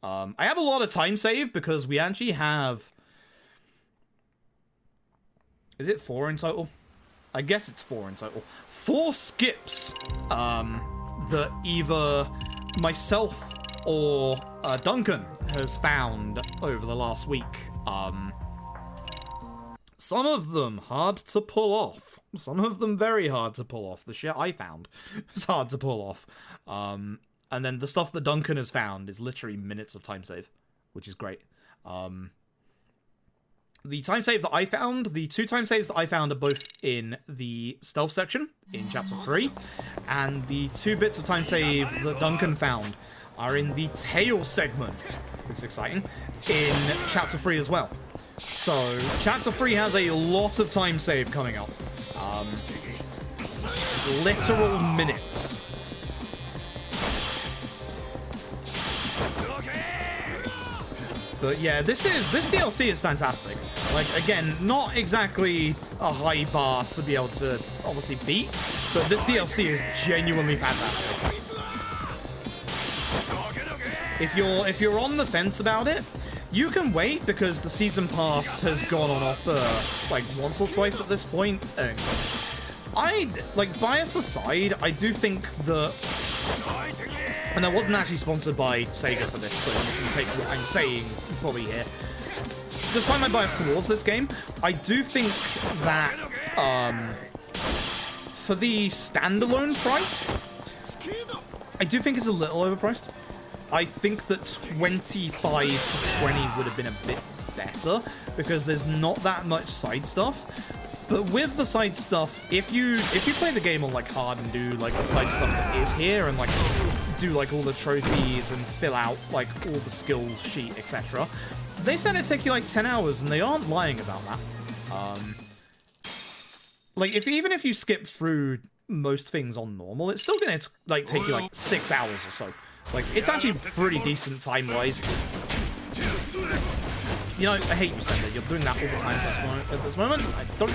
I have a lot of time save because we actually have... Is it 4 in total? I guess it's 4 in total. 4 skips that either myself or Duncan has found over the last week. Some of them hard to pull off. Some of them very hard to pull off. The shit I found is hard to pull off. And then the stuff that Duncan has found is literally minutes of time save, which is great. The time save that I found, the 2 time saves that I found are both in the stealth section in chapter 3, and the 2 bits of time save that Duncan found are in the tail segment, it's exciting, in chapter 3 as well. So, chapter 3 has a lot of time save coming up. Literal minutes. But yeah, this DLC is fantastic. Like, again, not exactly a high bar to be able to obviously beat, but this DLC is genuinely fantastic. If you're on the fence about it, you can wait because the season pass has gone on offer like once or twice at this point. And bias aside, I do think that, and I wasn't actually sponsored by Sega for this, so you can take what I'm saying fully here. Despite my bias towards this game, I do think that for the standalone price, I do think it's a little overpriced. I think that 25 to 20 would have been a bit better because there's not that much side stuff. But with the side stuff, if you play the game on like hard and do like the side stuff that is here and like do like all the trophies and fill out like all the skill sheet, etc., they said it'd take you like 10 hours, and they aren't lying about that. Like even if you skip through most things on normal, it's still gonna like take you like 6 hours or so. Like, it's actually pretty decent time-wise. You know, I hate you, Sender. You're doing that all the time at this moment. I don't know.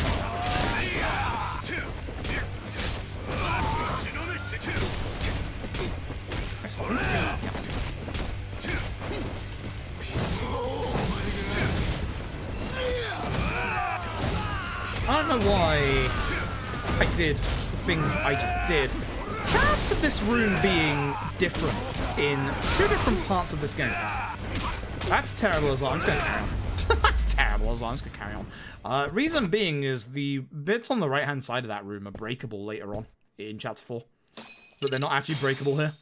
I don't know why I did the things I just did. Parts of this room being different in 2 different parts of this game. That's terrible as well. I'm just going to carry on. That's terrible as well. I'm just going to carry on. Reason being is the bits on the right-hand side of that room are breakable later on in Chapter 4. But they're not actually breakable here.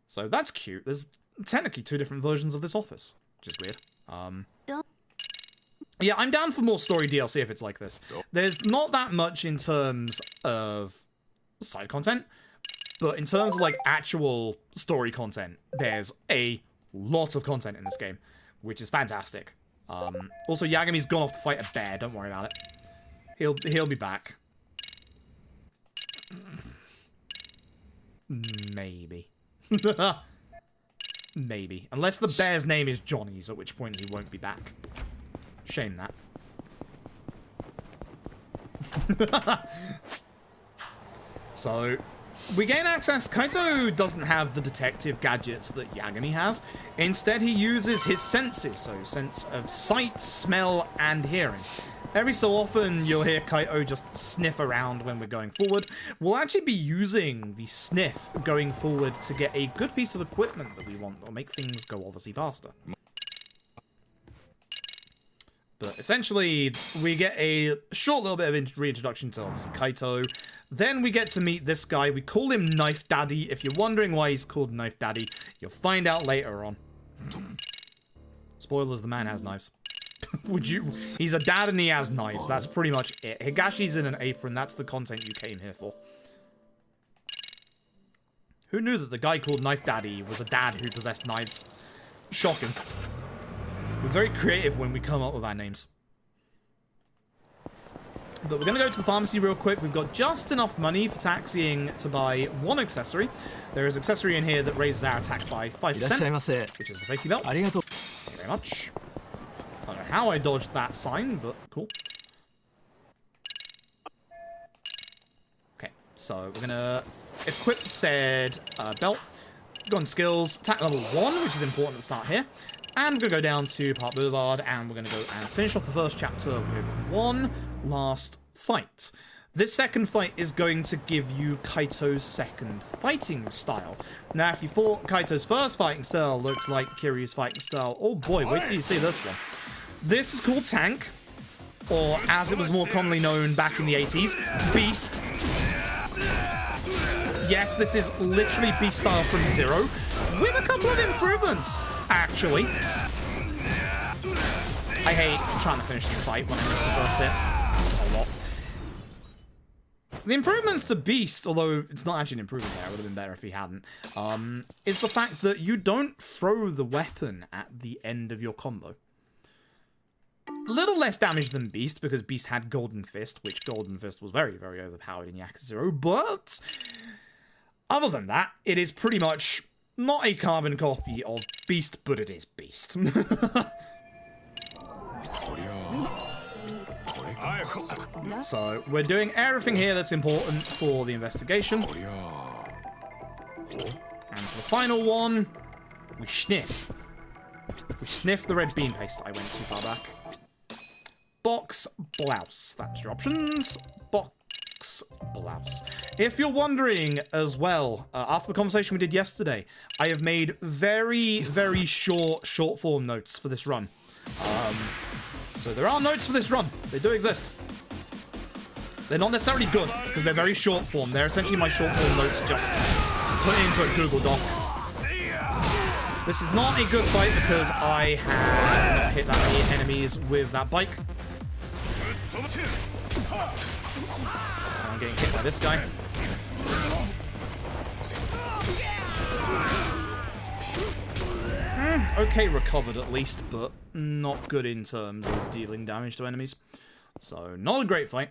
So that's cute. There's technically 2 different versions of this office, which is weird. Yeah, I'm down for more story DLC if it's like this. There's not that much in terms of side content, but in terms of like actual story content, there's a lot of content in this game, which is fantastic. Also, Yagami's gone off to fight a bear. Don't worry about it. He'll be back. Maybe. Maybe. Unless the bear's name is Johnny's, at which point he won't be back. Shame that. So, we gain access. Kaito doesn't have the detective gadgets that Yagami has. Instead, he uses his senses, so sense of sight, smell, and hearing. Every so often, you'll hear Kaito just sniff around when we're going forward. We'll actually be using the sniff going forward to get a good piece of equipment that we want, or make things go obviously faster. But essentially, we get a short little bit of reintroduction to obviously Kaito. Then we get to meet this guy. We call him Knife Daddy. If you're wondering why he's called Knife Daddy, you'll find out later on. Spoilers, the man has knives. Would you? He's a dad and he has knives. That's pretty much it. Higashi's in an apron. That's the content you came here for. Who knew that the guy called Knife Daddy was a dad who possessed knives? Shocking. We're very creative when we come up with our names. But we're going to go to the pharmacy real quick. We've got just enough money for taxiing to buy 1 accessory. There is an accessory in here that raises our attack by 5%, which is the safety belt. Thank you very much. I don't know how I dodged that sign, but cool. Okay, so we're going to equip said belt. go on skills, attack level 1, which is important to start here. And we're going to go down to Park Boulevard, and we're going to go and finish off the first chapter with one last fight. This second fight is going to give you Kaito's second fighting style. Now, if you thought Kaito's first fighting style looked like Kiryu's fighting style, oh boy, wait till you see this one. This is called Tank, or as it was more commonly known back in the 80s, Beast. Yes, this is literally Beast style from Zero, with a couple of improvements, actually. I hate trying to finish this fight when I miss the first hit. A lot. The improvements to Beast, although it's not actually an improvement there, it would have been better if he hadn't, is the fact that you don't throw the weapon at the end of your combo. A little less damage than Beast, because Beast had Golden Fist, which Golden Fist was very, very overpowered in Yakuza 0, but other than that, it is pretty much not a carbon copy of Beast, but it is Beast. So, we're doing everything here that's important for the investigation. And for the final one, we sniff. We sniff the red bean paste. I went too far back. Box blouse. That's your options. Box blouse. If you're wondering as well, after the conversation we did yesterday, I have made very, very short form notes for this run. So there are notes for this run. They do exist. They're not necessarily good, because they're very short form. They're essentially my short form notes just put into a Google Doc. This is not a good fight because I have not hit that many enemies with that bike. I'm getting hit by this guy. Okay, recovered at least, but not good in terms of dealing damage to enemies. So, not a great fight.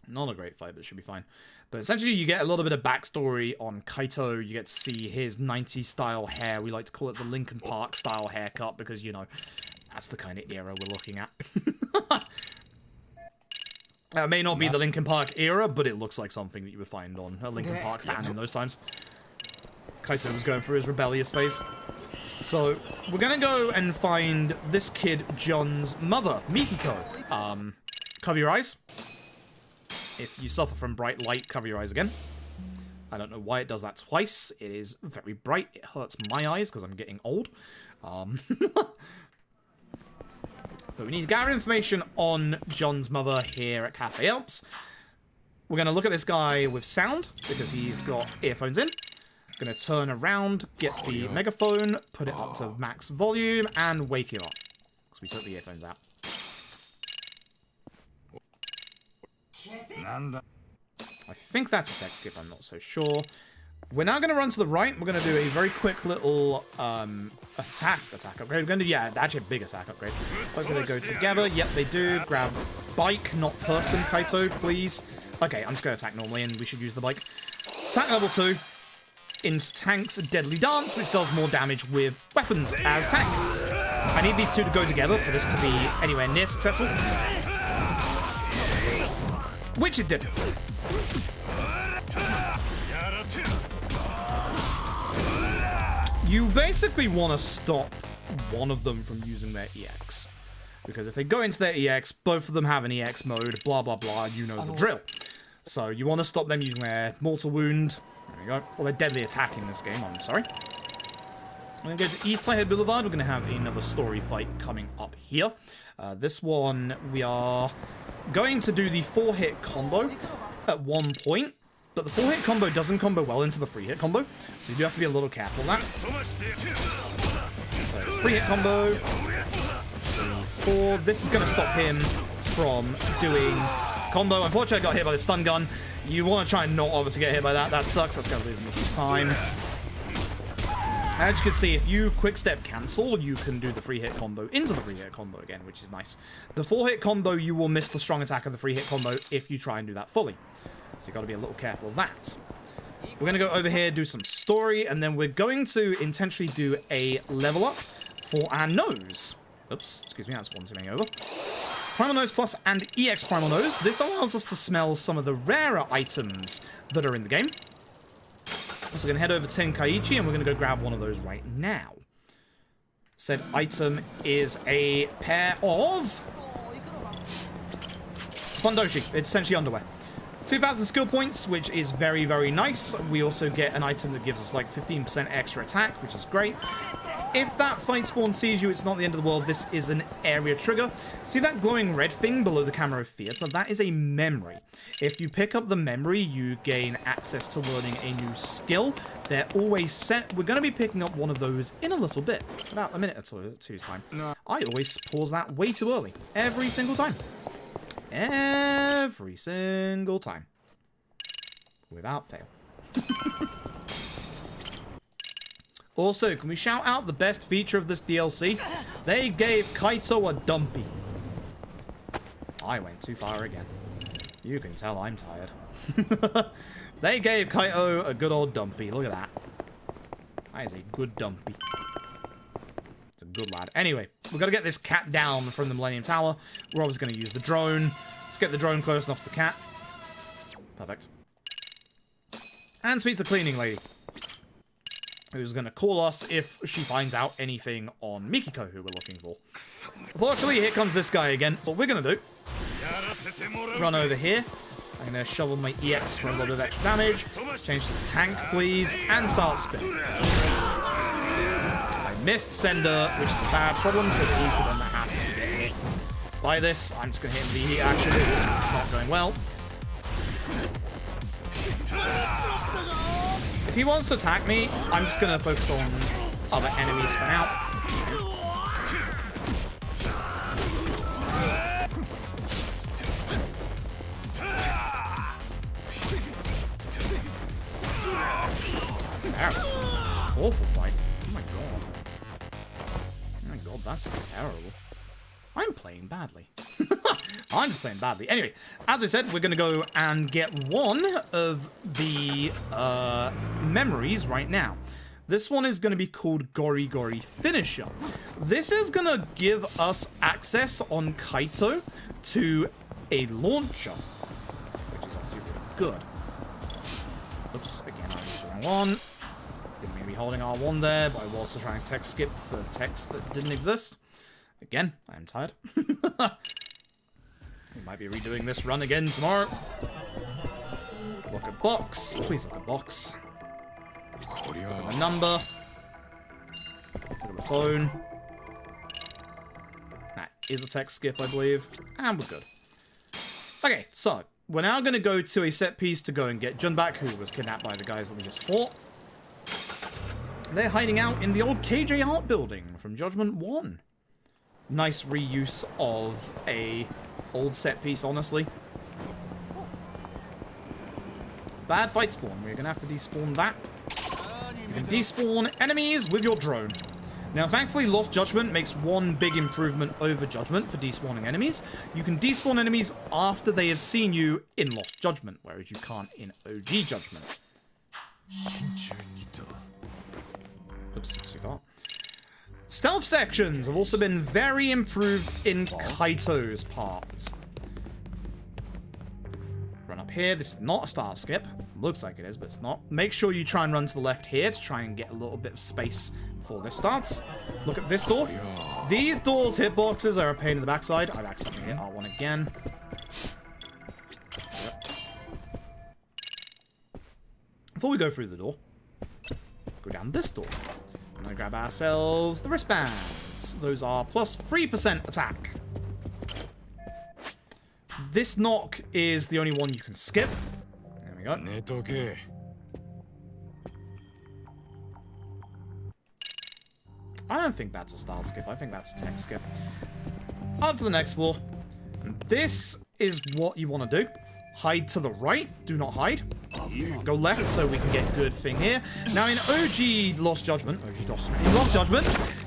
Not a great fight, but it should be fine. But essentially, you get a little bit of backstory on Kaito. You get to see his 90s style hair. We like to call it the Linkin Park style haircut because, you know, that's the kind of era we're looking at. It may not be the Linkin Park era, but it looks like something that you would find on a Linkin Park fan in those times. Kaito was going through his rebellious phase. So, we're gonna go and find this kid, John's mother, Mikiko. Cover your eyes. If you suffer from bright light, cover your eyes again. I don't know why it does that twice. It is very bright. It hurts my eyes because I'm getting old. But we need to gather information on John's mother here at Cafe Alps. We're going to look at this guy with sound because he's got earphones in. Going to turn around, get the megaphone, put it up to max volume, and wake you up. Because we took the earphones out. I think that's a tech skip, I'm not so sure. We're now going to run to the right. We're going to do a very quick little attack upgrade. We're going to do, yeah, actually a big attack upgrade. Hopefully they go together. Yep, they do. Grab bike, not person, Kaito, please. Okay, I'm just going to attack normally, and we should use the bike. Attack level 2. Into Tank's Deadly Dance, which does more damage with weapons as Tank. I need these two to go together for this to be anywhere near successful. Which it did. You basically want to stop one of them from using their EX. Because if they go into their EX, both of them have an EX mode, blah, blah, blah, you know the drill. So you want to stop them using their Mortal Wound. There we go. Well, they're Deadly Attack in this game, I'm sorry. We're going to go to East Side Boulevard. We're going to have another story fight coming up here. This one, we are going to do the 4-hit combo at one point. But the 4-hit combo doesn't combo well into the 3-hit combo. So you do have to be a little careful of that. So, 3-hit combo. 4. This is going to stop him from doing combo. Unfortunately, I got hit by the stun gun. You want to try and not obviously get hit by that. That sucks. That's going to lose him some time. As you can see, if you quick step cancel, you can do the 3-hit combo into the 3-hit combo again, which is nice. The 4-hit combo, you will miss the strong attack of the 3-hit combo if you try and do that fully. So you've got to be a little careful of that. We're going to go over here, do some story, and then we're going to intentionally do a level up for our nose. Oops, excuse me, that's one too many over. Primal Nose Plus and EX Primal Nose. This allows us to smell some of the rarer items that are in the game. So we're going to head over to Tenkaichi, and we're going to go grab one of those right now. Said item is a pair of... Fundoshi. It's essentially underwear. 2,000 skill points, which is very, very nice. We also get an item that gives us like 15% extra attack, which is great. If that fight spawn sees you, it's not the end of the world. This is an area trigger. See that glowing red thing below the camera of theater? That is a memory. If you pick up the memory, you gain access to learning a new skill. They're always set. We're going to be picking up one of those in a little bit. About a minute or two's time. No. I always pause that way too early. Every single time. Every single time. Without fail. Also, can we shout out the best feature of this DLC? They gave Kaito a dumpy. I went too far again. You can tell I'm tired. They gave Kaito a good old dumpy. Look at that. That is a good dumpy. It's a good lad. Anyway, we've got to get this cat down from the Millennium Tower. We're obviously going to use the drone. Let's get the drone close enough to the cat. Perfect. And speak to the cleaning lady, who's going to call us if she finds out anything on Mikiko, who we're looking for. Unfortunately, here comes this guy again. So what we're going to do, run over here. I'm going to shovel my EX for a little bit of extra damage. Change to the tank, please, and start spinning. I missed Sender, which is a bad problem, because he's the one that has to get hit by this. I'm just going to hit him with the heat action, because this is not going well. If he wants to attack me, I'm just going to focus on other enemies for now. Terrible. Awful fight. Oh my god. Oh my god, that's terrible. I'm playing badly. I'm just playing badly. Anyway, as I said, we're going to go and get one of the memories right now. This one is going to be called Gori Gori Finisher. This is going to give us access on Kaito to a launcher, which is obviously really good. Oops, again, I used the wrong one. Didn't mean to be holding R1 there, but I was also trying to text skip for text that didn't exist. Again, I am tired. We might be redoing this run again tomorrow. Look at box. Please look at box. Look at the number. Look at the phone. That is a text skip, I believe. And we're good. Okay, so we're now going to go to a set piece to go and get Jun back, who was kidnapped by the guys that we just fought. They're hiding out in the old KJ Art building from Judgment 1. Nice reuse of a old set piece, honestly. Bad fight spawn. We're going to have to despawn that. You can despawn enemies with your drone. Now, thankfully, Lost Judgment makes one big improvement over Judgment for despawning enemies. You can despawn enemies after they have seen you in Lost Judgment, whereas you can't in OG Judgment. Oops, too far. Stealth sections have also been very improved in Kaito's part. Run up here. This is not a start skip. Looks like it is, but it's not. Make sure you try and run to the left here to try and get a little bit of space before this starts. Look at this door. These doors' hitboxes are a pain in the backside. I've accidentally hit R1 again. Yep. Before we go through the door, go down this door. I'm going to grab ourselves the wristbands. Those are plus 3% attack. This knock is the only one you can skip. There we go. I don't think that's a style skip. I think that's a tech skip. Up to the next floor. And this is what you want to do. Hide to the right. Do not hide. Go left so we can get good thing here. Now in OG Lost Judgment, in Lost Judgment,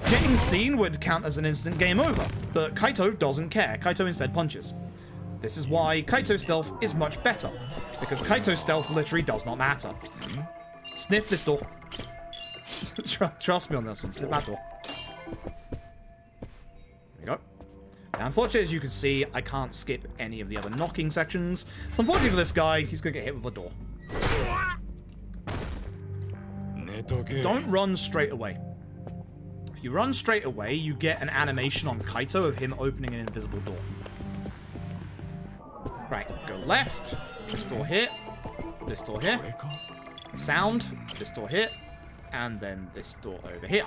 getting seen would count as an instant game over. But Kaito doesn't care. Kaito instead punches. This is why Kaito's stealth is much better. Because Kaito's stealth literally does not matter. Sniff this door. Trust me on this one. Sniff that door. There we go. Now, unfortunately, as you can see, I can't skip any of the other knocking sections. So unfortunately for this guy, he's going to get hit with a door. Don't run straight away. If you run straight away, you get an animation on Kaito of him opening an invisible door. Right, go left. This door here. This door here. Sound. This door here. And then this door over here.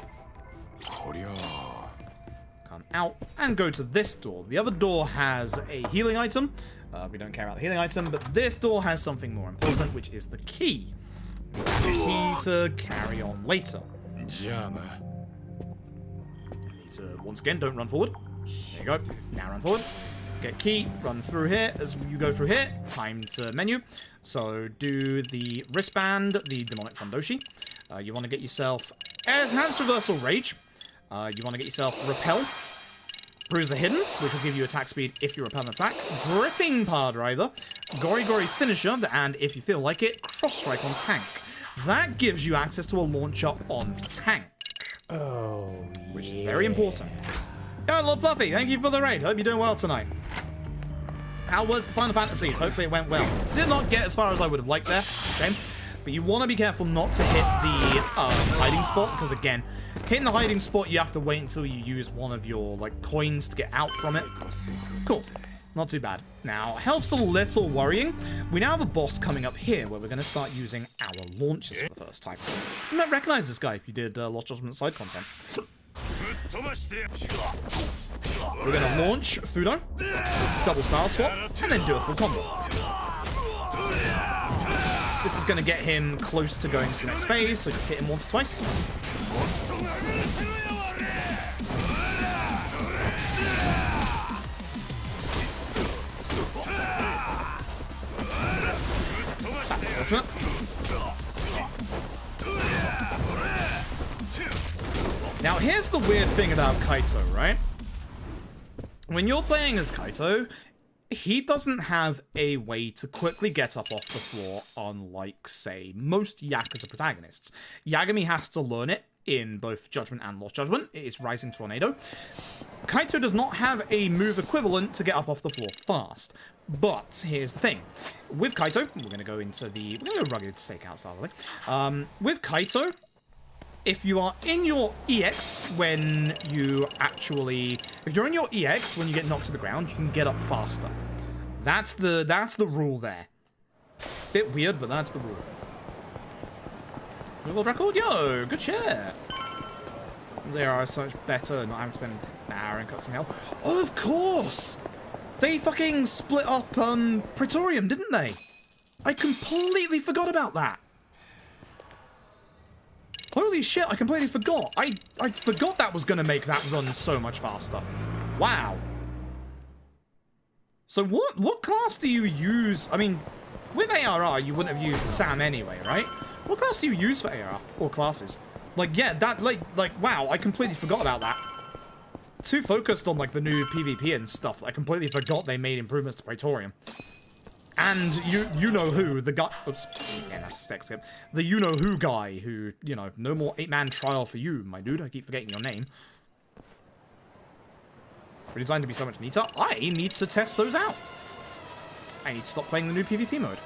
Come out and go to this door. The other door has a healing item. We don't care about the healing item, but this door has something more important, which is the key. The key to carry on later. Need to, once again, don't run forward. There you go. Now run forward. Get key, run through here. As you go through here, time to menu. So do the wristband, the demonic fundoshi. You want to get yourself enhanced reversal rage. You want to get yourself repel. Bruiser hidden, which will give you attack speed if you repel an attack. Gripping power driver. Gory gory finisher, and if you feel like it, cross strike on tank. That gives you access to a launcher on tank. Oh, which is very important. Yeah, Lord Fluffy, thank you for the raid. Hope you're doing well tonight. How was the Final Fantasies? Hopefully it went well. Did not get as far as I would have liked there. Okay. But you want to be careful not to hit the hiding spot, because again, hitting the hiding spot, you have to wait until you use one of your like coins to get out from it. Cool. Not too bad. Now, health's a little worrying. We now have a boss coming up here where we're going to start using our launchers for the first time. You might recognize this guy if you did Lost Judgment side content. We're going to launch Fudo, double style swap, and then do a full combo. This is going to get him close to going to the next phase, so just hit him once or twice. That's unfortunate. Now, here's the weird thing about Kaito, right? When you're playing as Kaito, he doesn't have a way to quickly get up off the floor, unlike, say, most Yakuza protagonists. Yagami has to learn it in both Judgment and Lost Judgment. It is Rising Tornado. Kaito does not have a move equivalent to get up off the floor fast. But here's the thing. With Kaito, we're going to go into the... We're going to go rugged stakeout style, really. With Kaito, if you are in your EX when you actually... If you're in your EX when you get knocked to the ground, you can get up faster. That's the rule there. Bit weird, but that's the rule. World record? Yo, good share. They are so much better not having to spend an hour in cutscene hell. Oh, of course! They fucking split up Praetorium, didn't they? I completely forgot about that. Holy shit, I completely forgot. I forgot that was going to make that run so much faster. Wow. So what class do you use? I mean, with ARR, you wouldn't have used Sam anyway, right? What class do you use for ARR? Or classes? Like, yeah, that, like, wow, I completely forgot about that. Too focused on, like, the new PvP and stuff, I completely forgot they made improvements to Praetorium. And you know who, the guy... Oops. Yeah, that's a stack skip. The you-know-who guy who, you know, no more 8-man trial for you, my dude. I keep forgetting your name. Redesigned to be so much neater. I need to test those out. I need to stop playing the new PvP mode.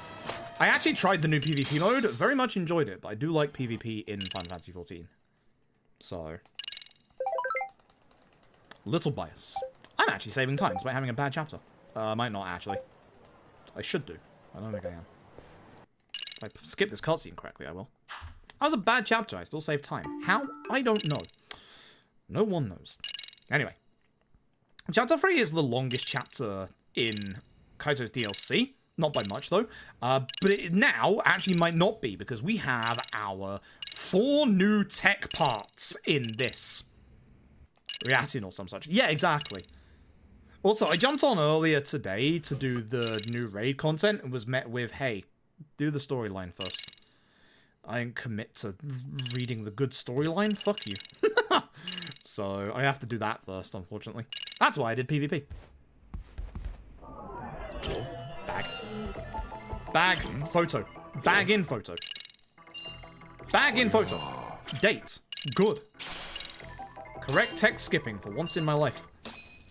I actually tried the new PvP mode, very much enjoyed it, but I do like PvP in Final Fantasy XIV. So... Little bias. I'm actually saving time despite having a bad chapter. I might not, actually. I should do. I don't think I am. If I skip this cutscene correctly, I will. That was a bad chapter. I still saved time. How? I don't know. No one knows. Anyway. Chapter 3 is the longest chapter in Kaito's DLC. Not by much, though. But it now actually might not be, because we have our 4 new tech parts in this. Reacting or some such. Yeah, exactly. Also, I jumped on earlier today to do the new raid content and was met with, hey, do the storyline first. I didn't commit to reading the good storyline. Fuck you. So, I have to do that first, unfortunately. That's why I did PvP. Bag. Bag. Photo. Bag in photo. Bag in photo. Date. Good. Correct text skipping for once in my life.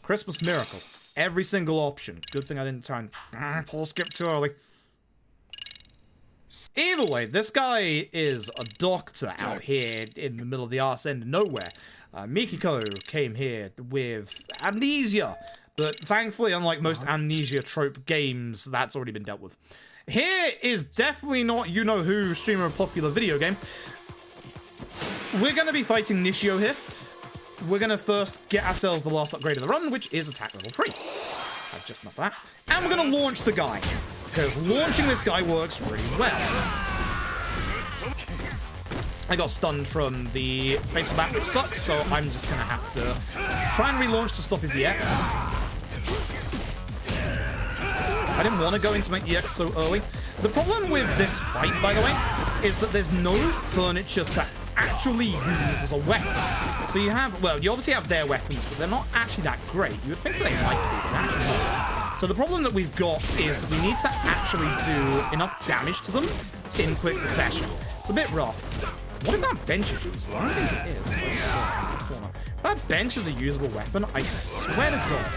Christmas miracle. Every single option. Good thing I didn't try and pull skip too early. Either way, this guy is a doctor out here in the middle of the arse end of nowhere. Mikiko came here with amnesia, but thankfully, unlike most amnesia trope games, that's already been dealt with. Here is definitely not you-know-who streamer of popular video game. We're going to be fighting Nishio here. We're going to first get ourselves the last upgrade of the run, which is attack level 3. I've just enough of that. And we're going to launch the guy, because launching this guy works really well. I got stunned from the baseball bat, which sucks, so I'm just going to have to try and relaunch to stop his EX. I didn't want to go into my EX so early. The problem with this fight, by the way, is that there's no furniture to actually use as a weapon. So you have, well, you obviously have their weapons, but they're not actually that great. You would think they might be, but actually not. So the problem that we've got is that we need to actually do enough damage to them in quick succession. It's a bit rough. What if that bench is usable? I don't think it is. If that bench is a usable weapon, I swear to God.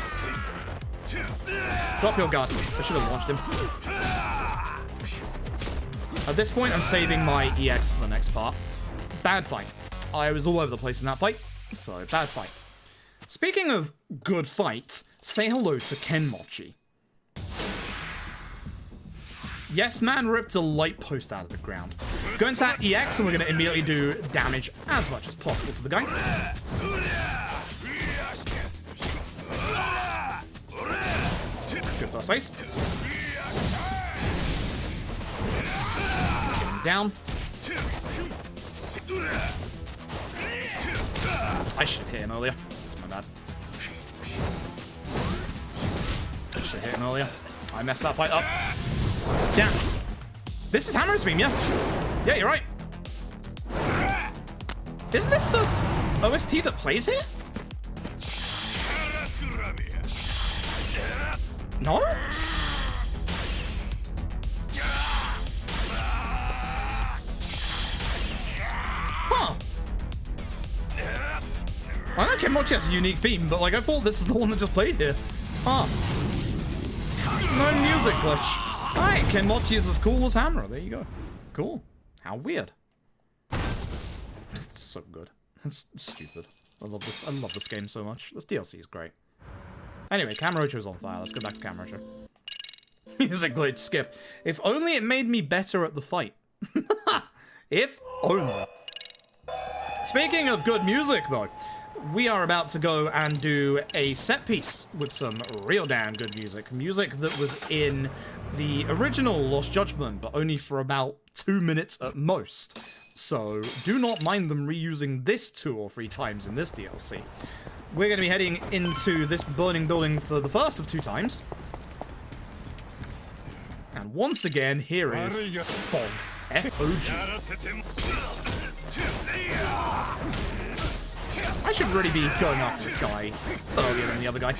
Drop your guard. I should have launched him. At this point, I'm saving my EX for the next part. Bad fight. I was all over the place in that fight, so bad fight. Speaking of good fights, say hello to Kenmochi. Yes, man ripped a light post out of the ground. Go into that EX and we're going to immediately do damage as much as possible to the guy. Good first phase. Getting down. I should have hit him earlier. That's my bad. I should have hit him earlier. I messed that fight up. Damn. This is Hammer's Beam, yeah? Yeah, you're right. Isn't this the OST that plays here? No? Huh. I know Kenmochi has a unique theme, but like I thought this is the one that just played here. Huh. No music glitch. Alright, Kenmochi is as cool as Hammer. There you go. Cool. How weird. It's so good. It's stupid. I love this. I love this game so much. This DLC is great. Anyway, Kamurocho's on fire. Let's go back to Kamurocho. Music glitch, skip. If only it made me better at the fight. If only. Speaking of good music, though, we are about to go and do a set piece with some real damn good music. Music that was in the original Lost Judgment, but only for about 2 minutes at most. So do not mind them reusing this 2 or 3 times in this DLC. We're going to be heading into this burning building for the first of 2 times. And once again, here is Fog. F-O-G. I should really be going after this guy earlier than the other guy.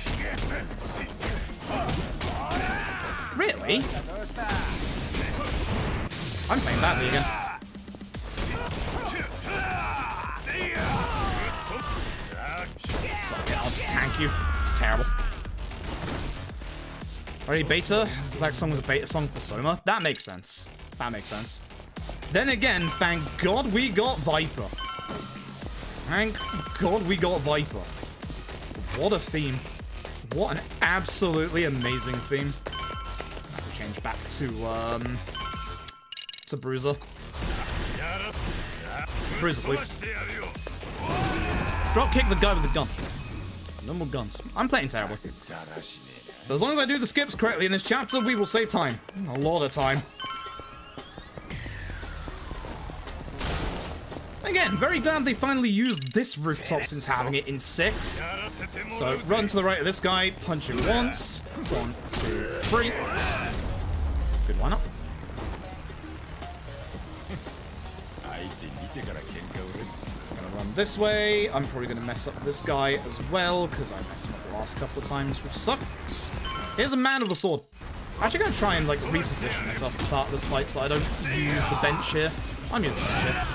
Really? I'm playing badly again. Fuck it, I'll just tank you. It's terrible. Already beta? That song was a beta song for Soma? That makes sense. That makes sense. Then again, thank God we got Viper. Thank God we got Viper. What a theme. What an absolutely amazing theme. I have to change back to Bruiser. Bruiser, please. Drop kick the guy with the gun. No more guns. I'm playing terribly. But as long as I do the skips correctly in this chapter, we will save time. A lot of time. Again, very glad they finally used this rooftop since having it in 6. So, run to the right of this guy, punch him once. 1, 2, 3. Good one up. Gonna run this way. I'm probably gonna mess up this guy as well, because I messed him up the last couple of times, which sucks. Here's a man with a sword. I'm actually gonna try and like reposition myself at the start of this fight so I don't use the bench here. I'm using the bench here.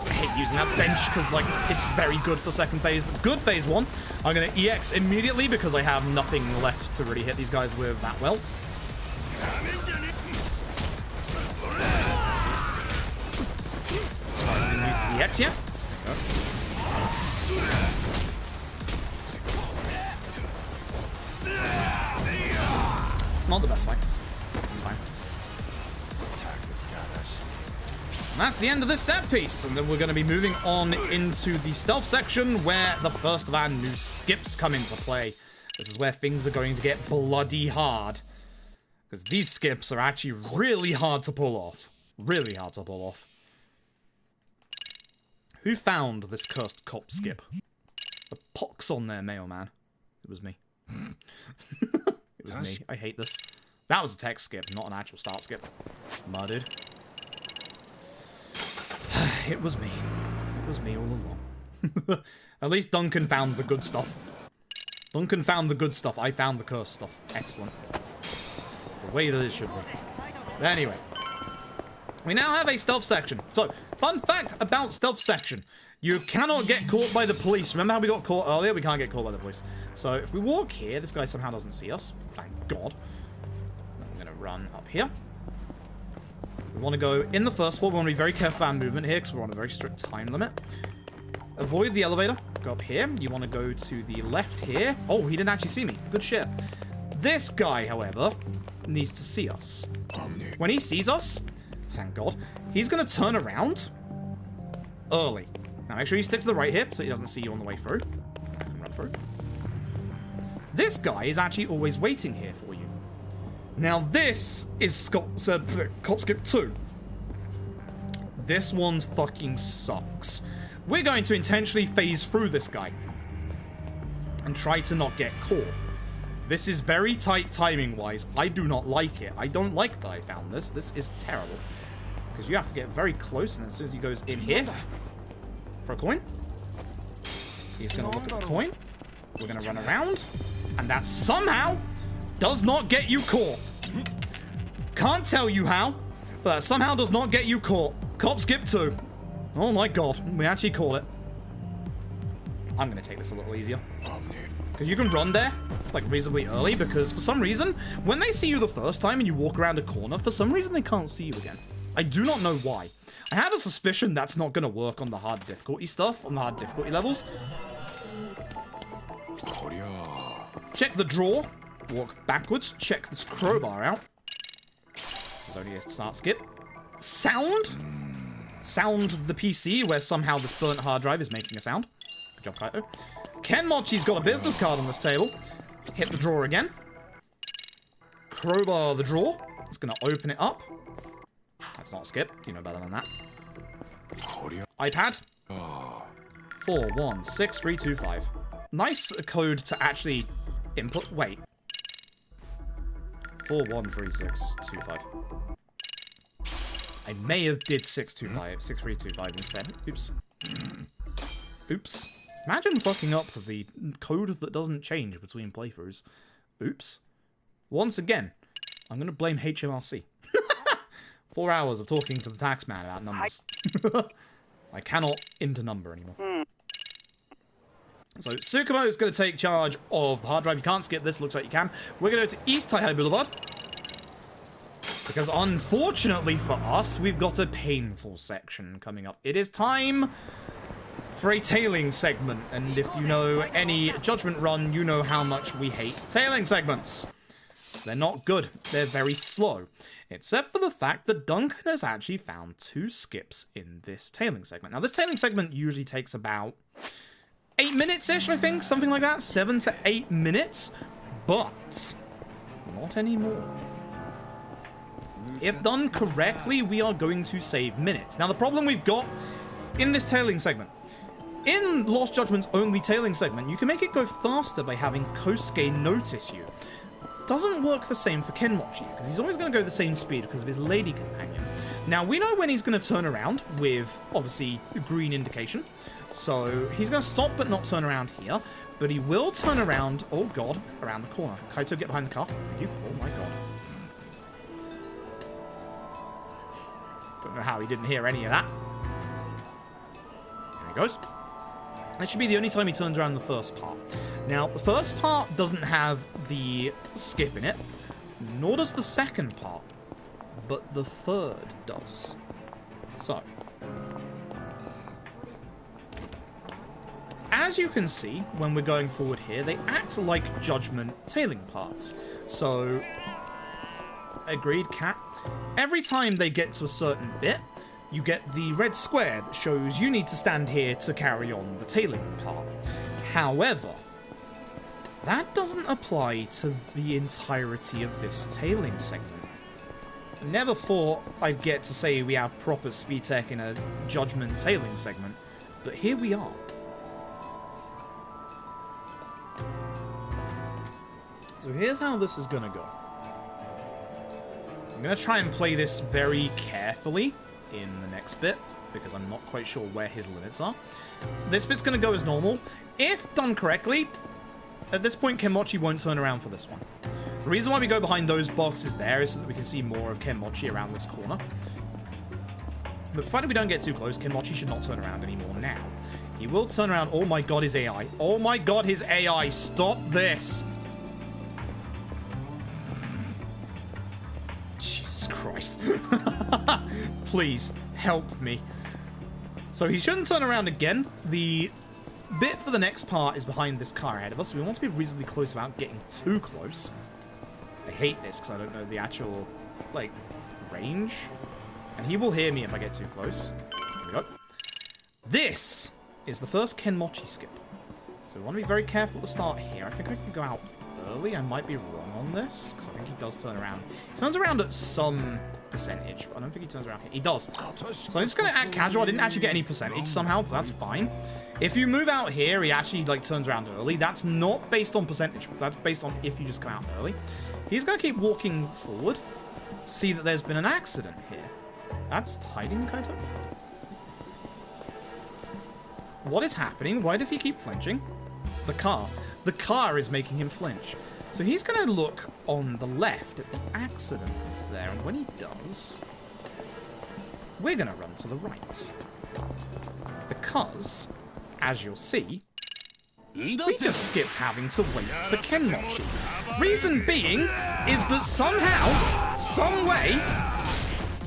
I hate using that bench because like it's very good for second phase, but good phase 1. I'm gonna EX immediately because I have nothing left to really hit these guys with that well. EX yet. Not the best fight. It's fine. And that's the end of this set piece, and then we're going to be moving on into the stealth section where the first of our new skips come into play. This is where things are going to get bloody hard. Because these skips are actually really hard to pull off. Really hard to pull off. Who found this cursed cop skip? The pox on there, mailman. It was me. It was me. I hate this. That was a text skip, not an actual start skip. Murdered. It was me. It was me all along. At least Duncan found the good stuff. Duncan found the good stuff. I found the cursed stuff. Excellent. The way that it should be. Anyway. We now have a stealth section. So, fun fact about stealth section. You cannot get caught by the police. Remember how we got caught earlier? We can't get caught by the police. So, if we walk here, this guy somehow doesn't see us. Thank God. I'm going to run up here. We want to go in the first floor. We want to be very careful our movement here because we're on a very strict time limit. Avoid the elevator. Go up here. You want to go to the left here. Oh, he didn't actually see me. Good shit. This guy, however, needs to see us. When he sees us, thank God, he's going to turn around early. Now, make sure you stick to the right here so he doesn't see you on the way through. I can run through. This guy is actually always waiting here for you. Now, this is Cop Skip 2. This one fucking sucks. We're going to intentionally phase through this guy and try to not get caught. This is very tight timing-wise. I do not like it. I don't like that I found this. This is terrible. Because you have to get very close, and as soon as he goes in here for a coin, he's going to look at the coin. We're going to run around, and that somehow does not get you caught. Can't tell you how, but that somehow does not get you caught. Cop Skip 2. Oh my God, we actually caught it. I'm going to take this a little easier. Because you can run there, like, reasonably early, because for some reason, when they see you the first time and you walk around a corner, for some reason they can't see you again. I do not know why. I have a suspicion that's not going to work on the hard difficulty stuff, on the hard difficulty levels. Check the drawer. Walk backwards. Check this crowbar out. This is only a start skip. Sound. Sound the PC, where somehow this burnt hard drive is making a sound. Good job, Kaito. Kenmochi's got a business card on this table. Hit the drawer again. Crowbar the drawer. It's going to open it up. That's not a skip. You know better than that. iPad. 416325. Nice code to actually input. Wait. 413625. I may have did 6325 instead. Oops. Oops. Imagine fucking up the code that doesn't change between playthroughs. Oops. Once again, I'm going to blame HMRC. 4 hours of talking to the taxman about numbers. I cannot internumber anymore. So, Tsukumo is going to take charge of the hard drive. You can't skip this. Looks like you can. We're going to go to East Taihai Boulevard. Because unfortunately for us, we've got a painful section coming up. It is time for a tailing segment. And if you know any Judgment Run, you know how much we hate tailing segments. They're not good. They're very slow. Except for the fact that Duncan has actually found 2 skips in this tailing segment. Now, this tailing segment usually takes about 8 minutes-ish, I think. Something like that. 7 to 8 minutes. But not anymore. If done correctly, we are going to save minutes. Now, the problem we've got in this tailing segment. In Lost Judgment's only tailing segment, you can make it go faster by having Kosuke notice you. Doesn't work the same for Kenmochi, because he's always going to go the same speed because of his lady companion. Now, we know when he's going to turn around with, obviously, a green indication. So, he's going to stop but not turn around here. But he will turn around, oh god, around the corner. Kaito, get behind the car. Thank you. Oh my god. Don't know how he didn't hear any of that. There he goes. That should be the only time he turns around the first part. Now, the first part doesn't have the skip in it, nor does the second part, but the third does. So, as you can see, when we're going forward here, they act like judgment tailing parts. So, agreed, cat. Every time they get to a certain bit, you get the red square that shows you need to stand here to carry on the tailing part. However, that doesn't apply to the entirety of this tailing segment. I never thought I'd get to say we have proper speed tech in a judgment tailing segment, but here we are. So here's how this is gonna go. I'm gonna try and play this very carefully in the next bit, because I'm not quite sure where his limits are. This bit's gonna go as normal. If done correctly, at this point Kenmochi won't turn around for this one. The reason why we go behind those boxes there is so that we can see more of Kenmochi around this corner. But provided we don't get too close, Kenmochi should not turn around anymore now. He will turn around. Oh my god, his AI. Oh my god, his AI. Stop this. Jesus Christ. Please, help me. So he shouldn't turn around again. The bit for the next part is behind this car ahead of us, so we want to be reasonably close without getting too close. I hate this because I don't know the actual, like, range. And he will hear me if I get too close. There we go. This is the first Kenmochi skip. So we want to be very careful at the start here. I think I can go out early. I might be wrong on this, because I think he does turn around. He turns around at some percentage, but I don't think he turns around here. He does. So I'm just going to act casual. I didn't actually get any percentage somehow, so that's fine. If you move out here, he actually, like, turns around early. That's not based on percentage. That's based on if you just come out early. He's going to keep walking forward. See that there's been an accident here. That's hiding, Kaito? What is happening? Why does he keep flinching? It's the car. The car is making him flinch. So he's going to look on the left at the accident that's there. And when he does, we're going to run to the right. Because, as you'll see, we just skipped having to wait for Kenmochi. Reason being is that somehow, some way,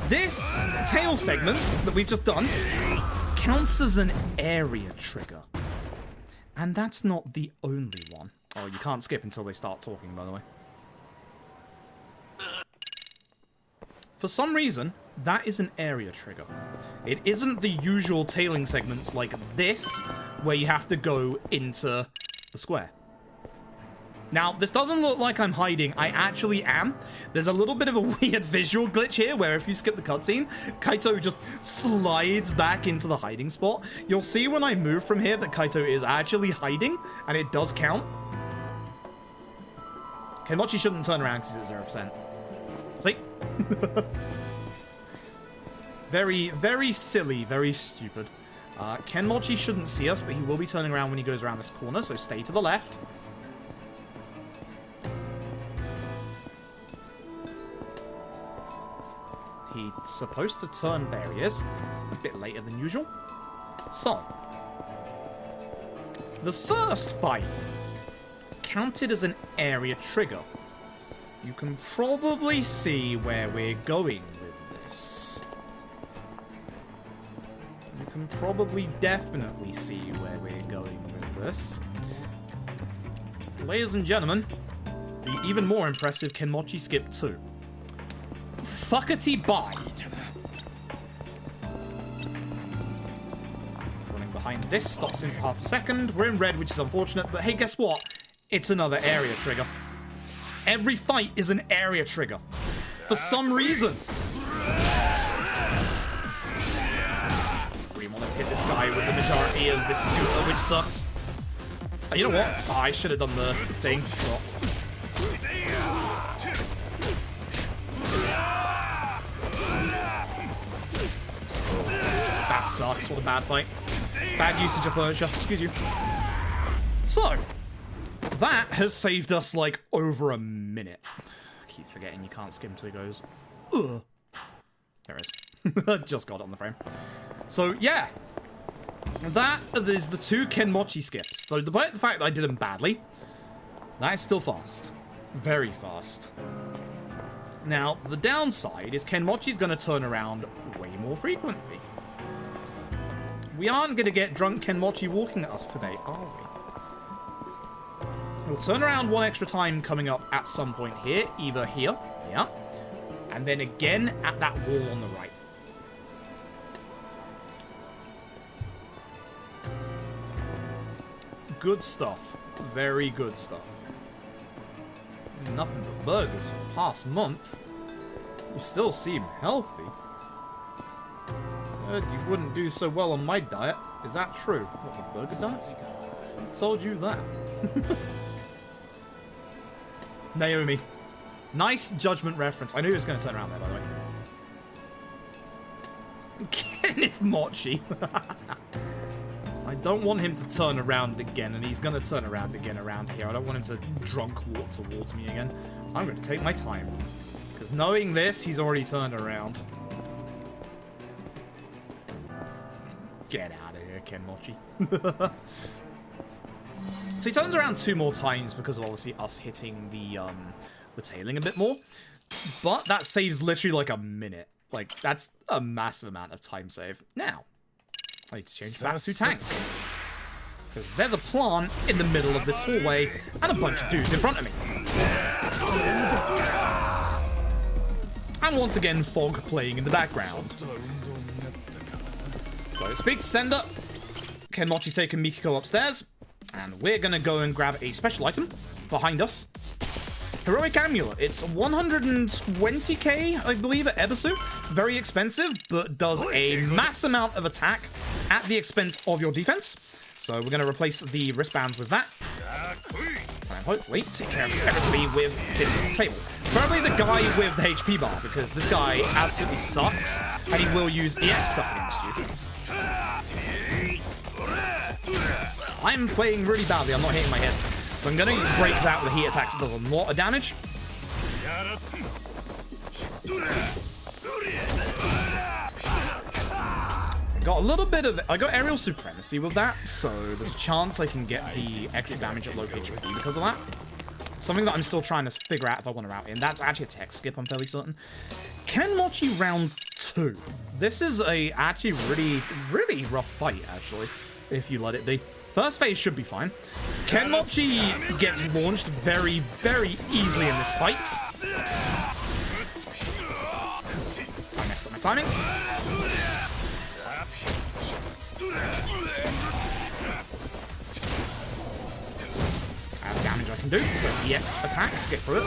this tail segment that we've just done counts as an area trigger. And that's not the only one. Oh, you can't skip until they start talking, by the way. For some reason, that is an area trigger. It isn't the usual tailing segments like this, where you have to go into the square. Now, this doesn't look like I'm hiding. I actually am. There's a little bit of a weird visual glitch here, where if you skip the cutscene, Kaito just slides back into the hiding spot. You'll see when I move from here that Kaito is actually hiding, and it does count. Kenmochi shouldn't turn around because he's at 0%. See? Very, very silly, very stupid. Kenmochi shouldn't see us, but he will be turning around when he goes around this corner, so stay to the left. He's supposed to turn, there he is, a bit later than usual. So, the first fight counted as an area trigger. You can probably see where we're going with this. You can probably definitely see where we're going with this. Ladies and gentlemen, the even more impressive Kenmochi Skip 2. Fuckety bye. Running behind this stops in for half a second. We're in red, which is unfortunate, but hey, guess what? It's another area trigger. Every fight is an area trigger. For some reason. We wanted to hit this guy with the majority of this scooter, which sucks. You know what? Oh, I should have done the thing. Sure. That sucks. What a bad fight. Bad usage of furniture. Excuse you. So, that has saved us, like, over a minute. I keep forgetting you can't skip until he goes, ugh. There it is. Just got it on the frame. So, yeah. That is the two Kenmochi skips. So, despite the fact that I did them badly, that is still fast. Very fast. Now, the downside is Kenmochi's going to turn around way more frequently. We aren't going to get drunk Kenmochi walking at us today, are we? We'll turn around one extra time coming up at some point here. Either here, yeah, and then again at that wall on the right. Good stuff. Very good stuff. Nothing but burgers for the past month. You still seem healthy. Heard you wouldn't do so well on my diet. Is that true? What, the burger diet? Who told you that? Naomi. Nice judgment reference. I knew he was going to turn around there, by the way. Kenneth Mochi. I don't want him to turn around again, and he's going to turn around again around here. I don't want him to drunk walk towards me again. So I'm going to take my time. Because knowing this, he's already turned around. Get out of here, Kenmochi. So he turns around 2 more times because of obviously us hitting the tailing a bit more. But that saves literally like a minute. Like, that's a massive amount of time save. Now, I need to change back to tank. Because there's a plant in the middle of this hallway and a bunch of dudes in front of me. And once again, fog playing in the background. So, speak to Sender. Kenmochi's taking Mikiko upstairs. And we're going to go and grab a special item behind us. Heroic Amulet. It's 120k, I believe, at Ebisu. Very expensive, but does a mass amount of attack at the expense of your defense. So we're going to replace the wristbands with that. And hopefully take care of everybody with this table. Probably the guy with the HP bar, because this guy absolutely sucks, and he will use EX stuff against you. I'm playing really badly. I'm not hitting my hits. So I'm going to break that with a heat attack, so it does a lot of damage. Got a little bit of... I got aerial supremacy with that, so there's a chance I can get the extra damage at low HP because of that. Something that I'm still trying to figure out if I want to route in. That's actually a tech skip, I'm fairly certain. Kenmochi round 2. This is a actually really rough fight, actually, if you let it be. First phase should be fine. Kenmochi gets launched very, very easily in this fight. I messed up my timing. I have damage I can do, so EX attack to get through it.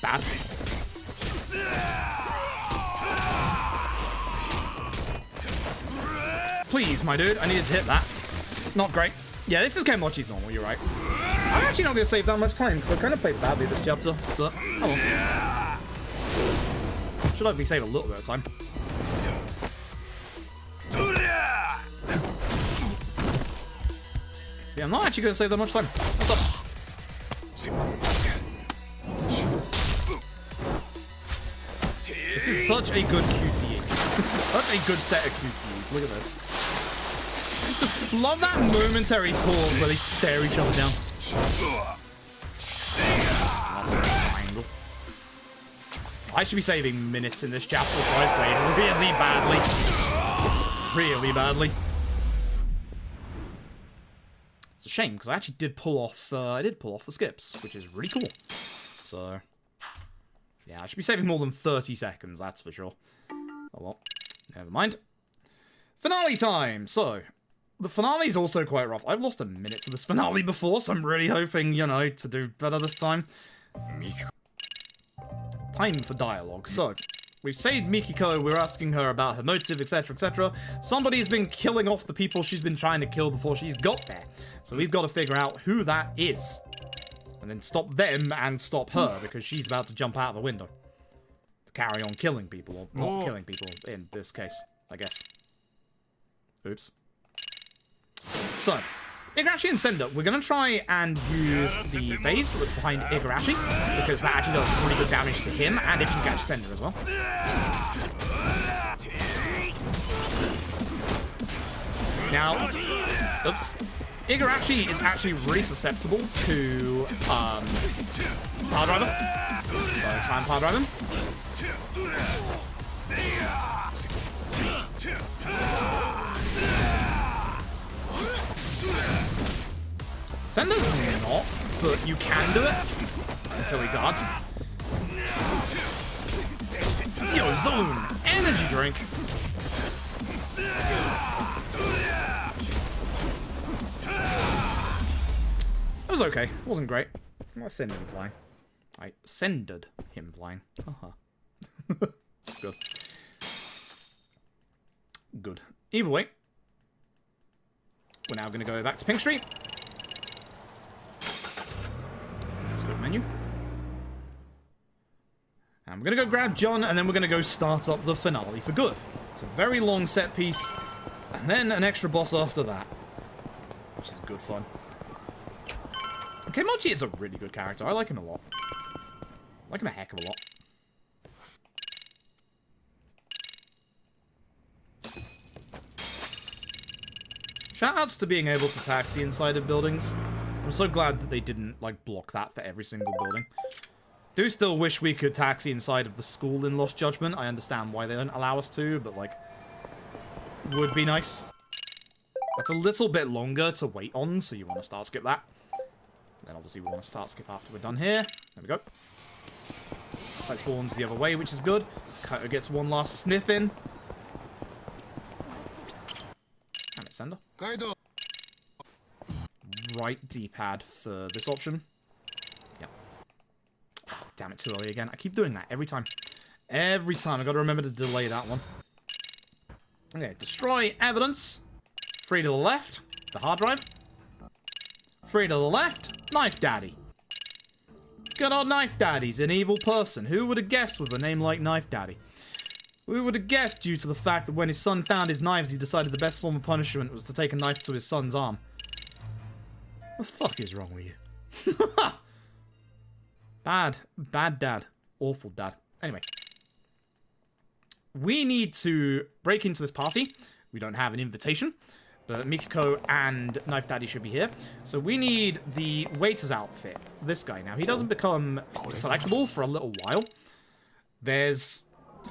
Bad. Please, my dude, I needed to hit that. Not great. Yeah, this is Kenmochi's normal, you're right. I'm actually not going to save that much time, because I kind of played badly this chapter, but oh well. Should hopefully save a little bit of time. Yeah, I'm not actually going to save that much time. What's up? This is such a good QTE. This is such a good set of QTEs. Look at this. Just love that momentary pause where they stare each other down. I should be saving minutes in this chapter, so I played really badly. Really badly. It's a shame, because I actually did pull off the skips, which is really cool. So... yeah, I should be saving more than 30 seconds, that's for sure. Oh well, never mind. Finale time! So, the finale's also quite rough. I've lost a minute to this finale before, so I'm really hoping, you know, to do better this time. Time for dialogue. So, we've saved Mikiko, we're asking her about her motive, etc, etc. Somebody's been killing off the people she's been trying to kill before she's got there. So we've got to figure out who that is. And then stop them and stop her, because she's about to jump out of the window. To carry on killing people, or not killing people in this case, I guess. Oops. So, Igarashi and Sender, we're going to try and use the phase that's behind Igarashi, because that actually does really good damage to him, and it can catch Sender as well. Now, oops. Igarashi is actually really susceptible to Power Driver. So try and power drive him. Sender's not, but you can do it until he guards. Yo, Zone! Energy drink! That was okay. It wasn't great. I sended him flying. I sended him flying. Haha. Good. Good. Either way, we're now going to go back to Pink Street. Let's go to menu. And we're going to go grab John, and then we're going to go start up the finale for good. It's a very long set piece, and then an extra boss after that, which is good fun. Kenmochi is a really good character. I like him a lot. I like him a heck of a lot. Shoutouts to being able to taxi inside of buildings. I'm so glad that they didn't, like, block that for every single building. Do still wish we could taxi inside of the school in Lost Judgment. I understand why they don't allow us to, but, like, would be nice. That's a little bit longer to wait on, so you want to start skip that. Then obviously we want to start skip after we're done here. There we go. That spawns the other way, which is good. Kaito gets one last sniff in. Damn it, Sender. Kaito. Right D-pad for this option. Yep. Oh, damn it, too early again. I keep doing that every time. Every time. I gotta remember to delay that one. Okay, destroy evidence. Free to the left. The hard drive. Free to the left. Knife Daddy. Good old Knife Daddy's an evil person. Who would have guessed with a name like Knife Daddy? Who would have guessed due to the fact that when his son found his knives, he decided the best form of punishment was to take a knife to his son's arm. What the fuck is wrong with you? Bad dad. Awful dad. Anyway. We need to break into this party. We don't have an invitation. But Mikiko and Knife Daddy should be here. So we need the waiter's outfit. This guy. Now, he doesn't become selectable for a little while. There's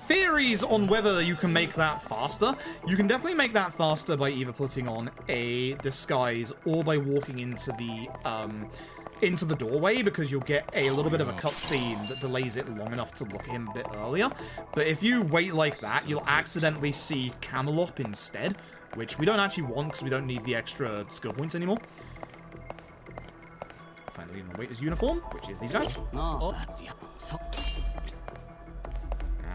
theories on whether you can make that faster. You can definitely make that faster by either putting on a disguise or by walking into the doorway, because you'll get a little bit of a cutscene that delays it long enough to look at him a bit earlier. But if you wait like that, you'll accidentally see Camelop instead, which we don't actually want because we don't need the extra skill points anymore. Finally, in the waiter's uniform, which is these guys.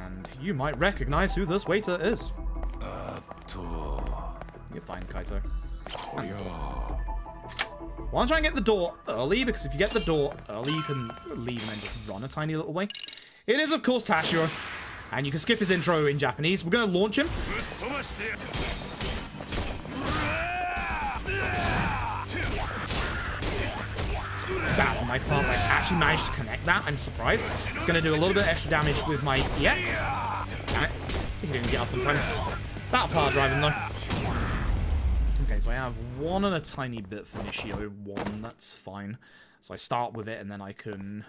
And you might recognize who this waiter is. You're fine, Kaito. Why don't I try and get the door early? Because if you get the door early, you can leave and then just run a tiny little way. It is, of course, Tashiro. And you can skip his intro in Japanese. We're going to launch him. That on my part, I actually managed to connect that. I'm surprised. Gonna do a little bit extra damage with my EX. Damn it. He didn't get up in time. That'll power drive him though. Okay, so I have one and a tiny bit for Nishio. One, that's fine. So I start with it and then I can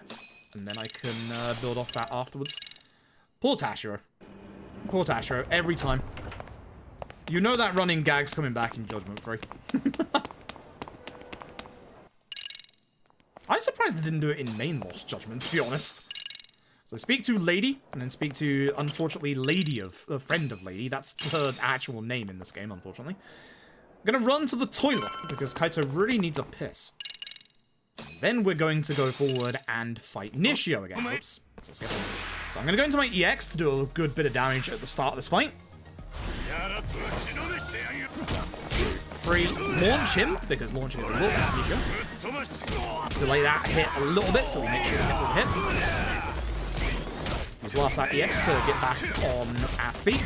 build off that afterwards. Poor Tashiro. Poor Tashiro, every time. You know that running gag's coming back in Judgment 3. I'm surprised they didn't do it in main Lost Judgment, to be honest. So speak to Lady, and then speak to, unfortunately, Lady of... a friend of Lady. That's her actual name in this game, unfortunately. I'm gonna run to the toilet, because Kaito really needs a piss. Then we're going to go forward and fight Nishio again. Oops. So I'm gonna go into my EX to do a good bit of damage at the start of this fight. Free launch him, because launching is a little bit Nishio. Delay that hit a little bit so we make sure we get all the hits. Use last that EX to get back on our feet.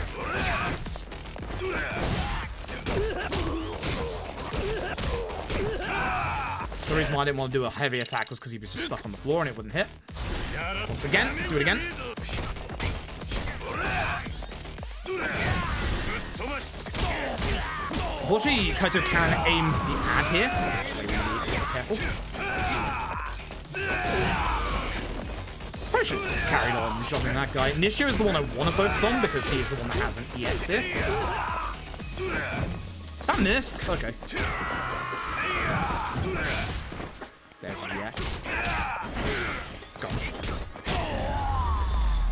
So the reason why I didn't want to do a heavy attack was because he was just stuck on the floor and it wouldn't hit. Once again, do it again. Unfortunately, Kaito can aim for the ad here, so you need to be careful. probably should have just carried on jumping that guy. Nishio is the one I want to focus on because he's the one that has an EX here. That missed. Okay. There's the EX. Gone.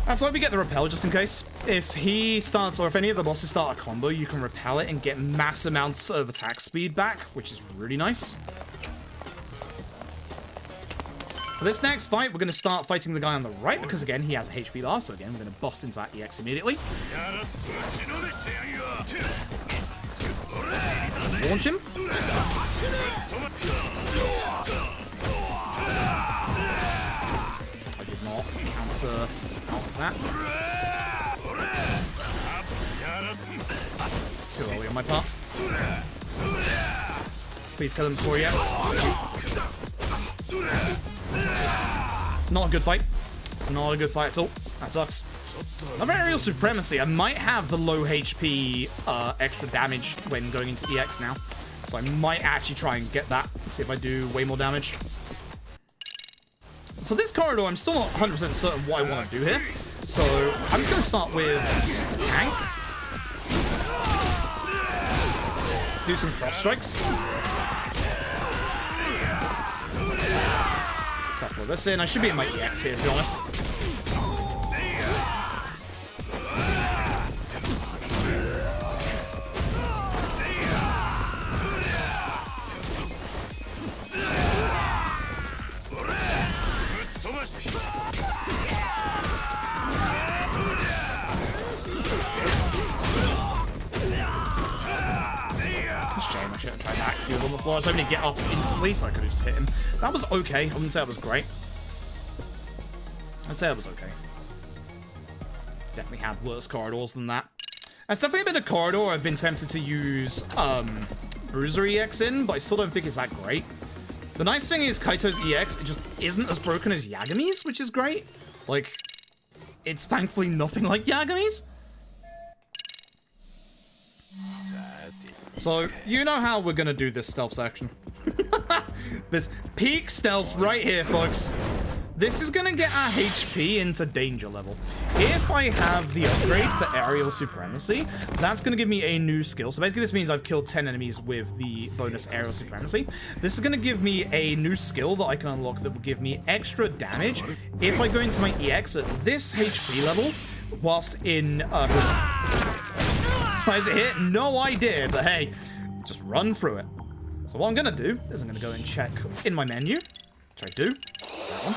That's why we get the repel, just in case. If he starts, or if any of the bosses start a combo, you can repel it and get mass amounts of attack speed back, which is really nice. For this next fight, we're going to start fighting the guy on the right, because again, he has a HP bar, so again, we're going to bust into that EX immediately. Launch him. I did not counter out of that. Too early on my part. Please kill him before he gets. Not a good fight. Not a good fight at all. That sucks. Another aerial supremacy. I might have the low HP extra damage when going into EX now. So I might actually try and get that. See if I do way more damage. For this corridor, I'm still not 100% certain what I want to do here. So I'm just going to start with tank. Do some cross strikes. Couple of this in. I should be in my EX here, to be honest. Shame, I should have tried Axial on the floor. I was hoping to get up instantly, so I could have just hit him. That was okay. I wouldn't say that was great. I'd say that was okay. Definitely had worse corridors than that. That's definitely been a corridor I've been tempted to use Bruiser EX in, but I still don't think it's that great. The nice thing is Kaito's EX, it just isn't as broken as Yagami's, which is great. Like, it's thankfully nothing like Yagami's. So, you know how we're gonna do this stealth section. This peak stealth right here, folks. This is gonna get our HP into danger level. If I have the upgrade for aerial supremacy, that's gonna give me a new skill. So basically this means I've killed 10 enemies with the bonus aerial supremacy. This is gonna give me a new skill that I can unlock that will give me extra damage if I go into my EX at this HP level whilst in Why is it hit? No idea, but hey, just run through it. So what I'm gonna do is I'm gonna go and check in my menu, which I do. It's that one.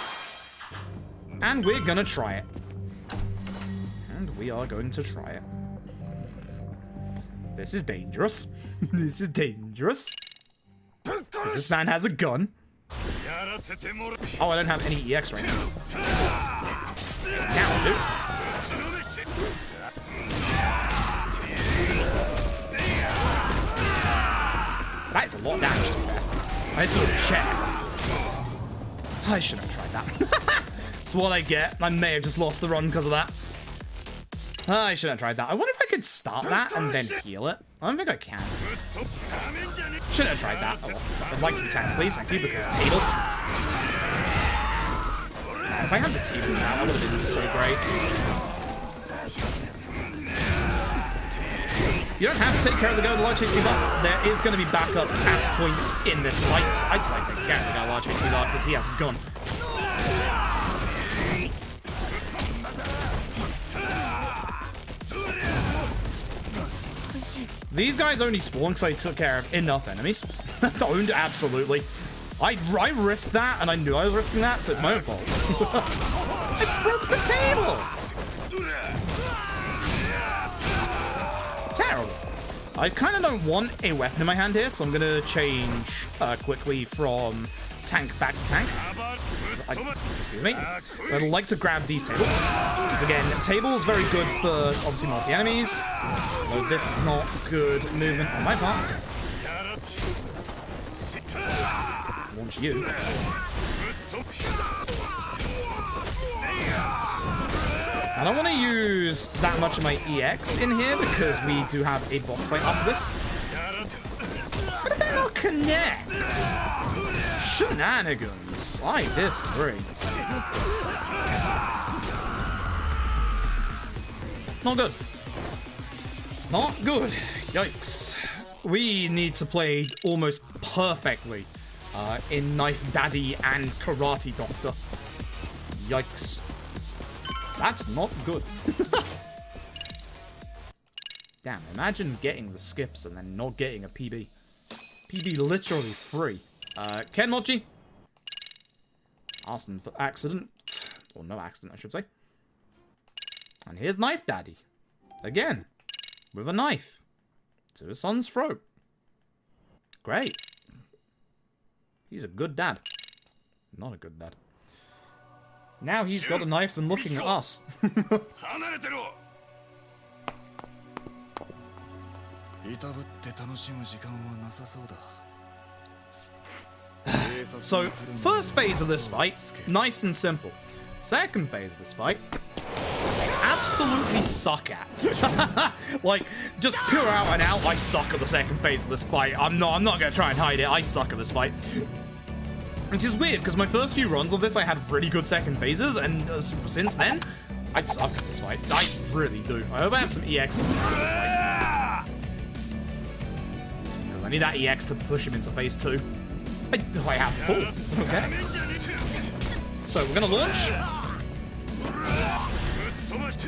And we're gonna try it. And we are going to try it. This is dangerous. This is dangerous. Because this man has a gun. Oh, I don't have any EX right now. Now I do. That's a lot of damage to be fair. I just sort of check. I should have tried that. That's what I get. I may have just lost the run because of that. I shouldn't have tried that. I wonder if I could start that and then heal it. I don't think I can. Shouldn't have tried that. Oh, I'd like to be tanked, please. Thank you, because table. If I had the table now, that would have been so great. You don't have to take care of the guy with the large HP bar. There is going to be backup at points in this fight. I'd just like to take care of the guy with the large HP bar because he has a gun. These guys only spawn because I took care of enough enemies. Don't, absolutely. I risked that, and I knew I was risking that, so it's my own fault. I broke the table! Terrible. I kind of don't want a weapon in my hand here, so I'm going to change quickly from tank back to tank. Excuse me. So I'd like to grab these tables. Because again, table is very good for obviously multi-enemies. Although this is not good movement on my part. Launch you. I don't want to use that much of my EX in here because we do have a boss fight after this. How did that not connect? Shenanigans. I disagree. Not good. Not good. Yikes. We need to play almost perfectly in Knife Daddy and Karate Doctor. Yikes. That's not good. Damn, imagine getting the skips and then not getting a PB. PB literally free. Kenmochi. Arson for accident. Or no accident, I should say. And here's Knife Daddy. Again. With a knife. To his son's throat. Great. He's a good dad. Not a good dad. Now he's got a knife and looking at us. So, first phase of this fight, nice and simple. Second phase of this fight, absolutely suck at. Like, just pure out and out, I suck at the second phase of this fight. I'm not gonna try and hide it. I suck at this fight. Which is weird, because my first few runs of this, I had really good second phases, and since then, I suck at this fight. I really do. I hope I have some EX for this fight. Because I need that EX to push him into phase 2. I have full. Okay. So, we're gonna launch. This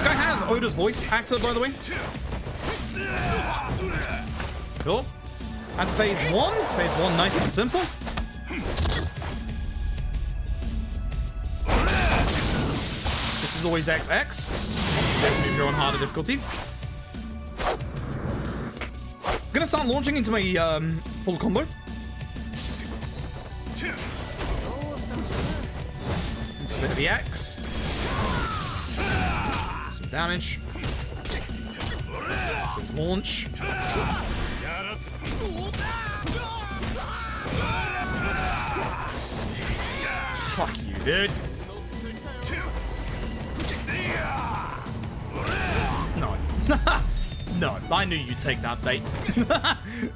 guy has Oda's voice actor, by the way. Cool. That's phase 1. Phase 1, nice and simple. This is always XX. Definitely if you're on harder difficulties. I'm gonna start launching into my full combo. Into a bit of the X. Some damage. Let's launch. Fuck you, dude. No. No, I knew you'd take that bait.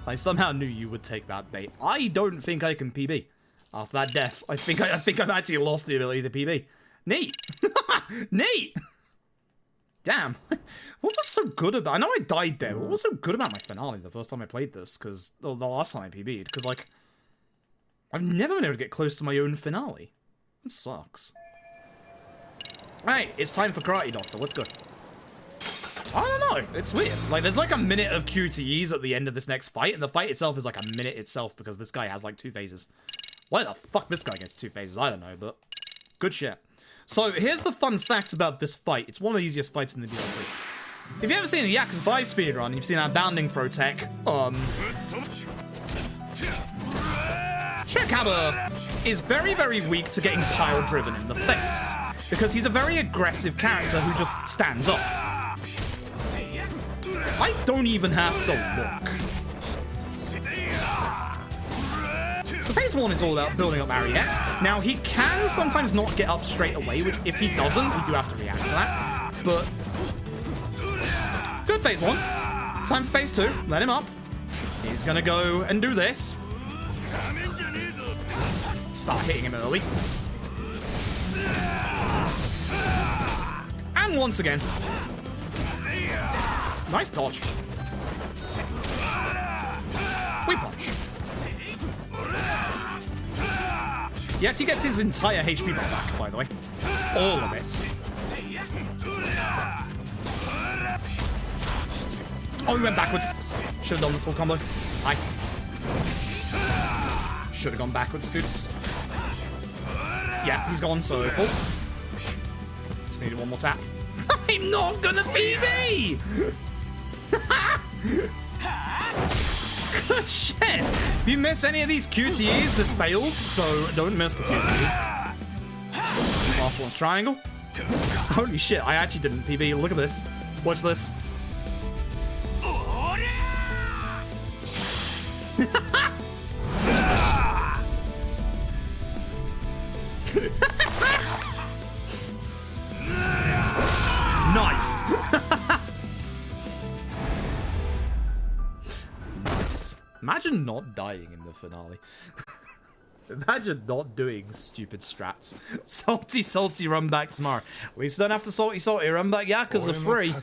I somehow knew you would take that bait. I don't think I can PB. After that death, I think I've actually lost the ability to PB. Neat. Neat. Damn. What was so good about... I know I died there, but what was so good about my finale the first time I played this? Because... the last time I PB'd. Because, like... I've never been able to get close to my own finale. It sucks. Alright, it's time for Karate Doctor. Let's go. I don't know. It's weird. Like, there's like a minute of QTEs at the end of this next fight, and the fight itself is like a minute itself because this guy has like 2 phases. Why the fuck this guy gets 2 phases? I don't know, but... good shit. So, here's the fun fact about this fight. It's one of the easiest fights in the DLC. If you've ever seen a Yakuza 5 speedrun, you've seen our bounding throw tech. Shirakawa is very, very weak to getting pile-driven in the face, because he's a very aggressive character who just stands up. I don't even have to look. So phase 1 is all about building up our EX. Now, he can sometimes not get up straight away, which if he doesn't, we do have to react to that. But good phase 1. Time for phase 2. Let him up. He's gonna go and do this. Start hitting him early. And once again. Nice dodge. We punch. Yes, he gets his entire HP bar back, by the way. All of it. Oh, he went backwards. Should have done the full combo. Hi. Should have gone backwards. Oops. Yeah, he's gone, so full. Just needed one more tap. I'm not gonna PB! Good shit! If you miss any of these QTEs, this fails, so don't miss the QTEs. Last one's triangle. Holy shit, I actually didn't PB. Look at this. Watch this. Nice! Nice. Imagine not dying in the finale. Imagine not doing stupid strats. Salty, salty, run back tomorrow. At least don't have to salty, salty, run back Yakuza free.